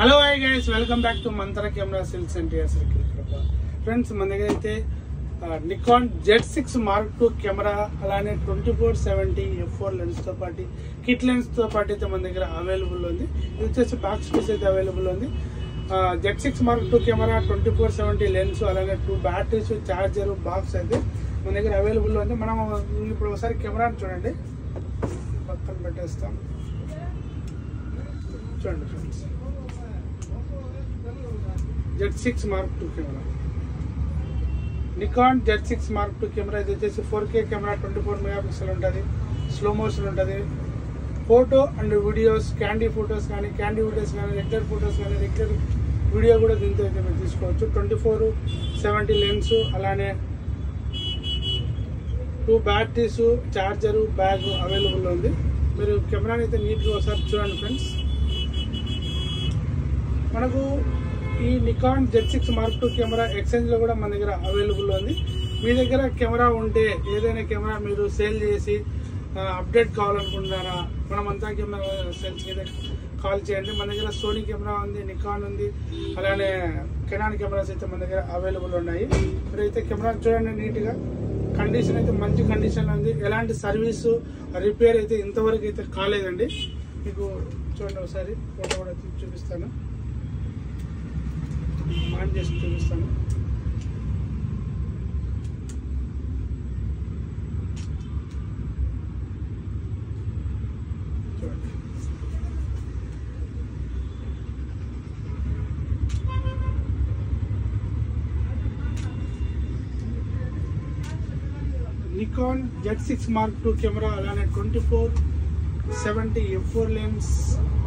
Hello hi guys, welcome back to Mantra camera sales and friends. మన దగ్గర అయితే Nikon Z6 Mark II camera అలానే 2470 f4 lens తో పాటు కిట్ లెన్స్ తో పాటు అయితే మన దగ్గర అవైలబుల్ ఉంది. ఇది వచ్చేసి బాక్స్ పీస్ అయితే అవైలబుల్ ఉంది. Z6 Mark II camera 2470 lens అలానే 2 బ్యాటరీస్ చార్జర్ బాక్స్ అయితే మన దగ్గర అవైలబుల్ ఉంది. మనం ఇప్పుడు ఒకసారి కెమెరాని చూడండి, పక్కన పెట్టేస్తాం. చూడండి friends, Z6 Mark II camera, Nikon Z6 Mark II camera. ఇది వచ్చేసి 4K కెమెరా, 24 మెగాపిక్సెల్ ఉంటుంది, స్లో మోషన్ ఉంటుంది. Photo and videos, candy photos కానీ క్యాండీ వీడియోస్ కానీ రెగ్యులర్ ఫొటోస్ కానీ రెగ్యులర్ వీడియో కూడా దీంతో అయితే మీరు తీసుకోవచ్చు. 2470 లెన్స్ అలానే 2 బ్యాటరీస్ చార్జరు బ్యాగ్ అవైలబుల్ ఉంది. మీరు కెమెరాని అయితే నీట్గా ఒకసారి చూడండి ఫ్రెండ్స్. మనకు ఈ Nikon Z6 Mark II camera ఎక్స్చేంజ్లో కూడా మన దగ్గర అవైలబుల్ ఉంది. మీ దగ్గర కెమెరా ఉంటే ఏదైనా కెమెరా మీరు సేల్ చేసి అప్డేట్ కావాలనుకుంటున్నారా, మనమంతా కెమెరా సేల్స్ అయితే కాల్ చేయండి. మన దగ్గర సోనీ కెమెరా ఉంది, నికాన్ ఉంది, అలానే కెనాన్ కెమెరాస్ అయితే మన దగ్గర అవైలబుల్ ఉన్నాయి. మీరు అయితే కెమెరా చూడండి నీట్గా, కండిషన్ అయితే మంచి కండిషన్లో ఉంది. ఎలాంటి సర్వీసు రిపేర్ అయితే ఇంతవరకు అయితే కాలేదండి. మీకు చూడండి, ఒకసారి ఫోటో కూడా చూపిస్తాను, ఆన్ చేసి చూపిస్తాను. చూడండి, Nikon Z6 Mark II camera అలానే 2470 f4 లెన్స్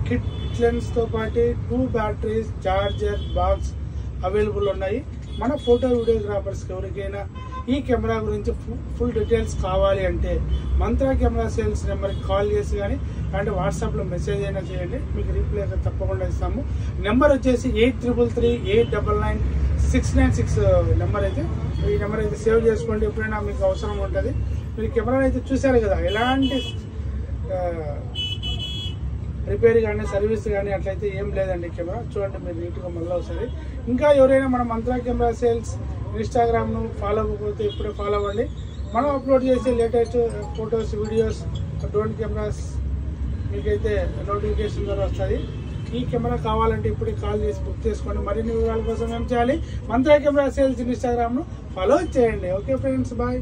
కిట్ లెన్స్ తో పాటు 2 బ్యాటరీస్ చార్జర్ బాక్స్ అవైలబుల్ ఉన్నాయి. మన ఫోటో వీడియోగ్రాఫర్స్కి ఎవరికైనా ఈ కెమెరా గురించి ఫుల్ డీటెయిల్స్ కావాలి అంటే మంత్ర కెమెరా సేల్స్ నెంబర్కి కాల్ చేసి కానీ అంటే వాట్సాప్లో మెసేజ్ అయినా చేయండి, మీకు రిప్లై అయితే తప్పకుండా ఇస్తాము. నెంబర్ వచ్చేసి 8333899696 నెంబర్ అయితే. ఈ నెంబర్ అయితే సేవ్ చేసుకోండి, ఎప్పుడైనా మీకు అవసరం ఉంటుంది. మీరు కెమెరా అయితే చూశారు కదా, ఎలాంటి రిపేర్ కానీ సర్వీస్ కానీ అట్లయితే ఏం లేదండి. కెమెరా చూడండి మీరు నీట్గా మళ్ళీ ఒకసారి. ఇంకా ఎవరైనా మన మంత్ర కెమెరా సేల్స్ ఇన్స్టాగ్రామ్ను ఫాలో అవ్వకపోతే ఇప్పుడే ఫాలో అవ్వండి. మనం అప్లోడ్ చేసే latest photos videos drone cameras మీకైతే నోటిఫికేషన్ ద్వారా వస్తుంది. ఈ కెమెరా కావాలంటే ఇప్పుడు కాల్ చేసి బుక్ చేసుకోండి. మరిన్ని వివరాల కోసం ఏం చేయాలి, మంత్ర కెమెరా సేల్స్ ఇన్స్టాగ్రామ్ను ఫాలో చేయండి. Okay friends, bye.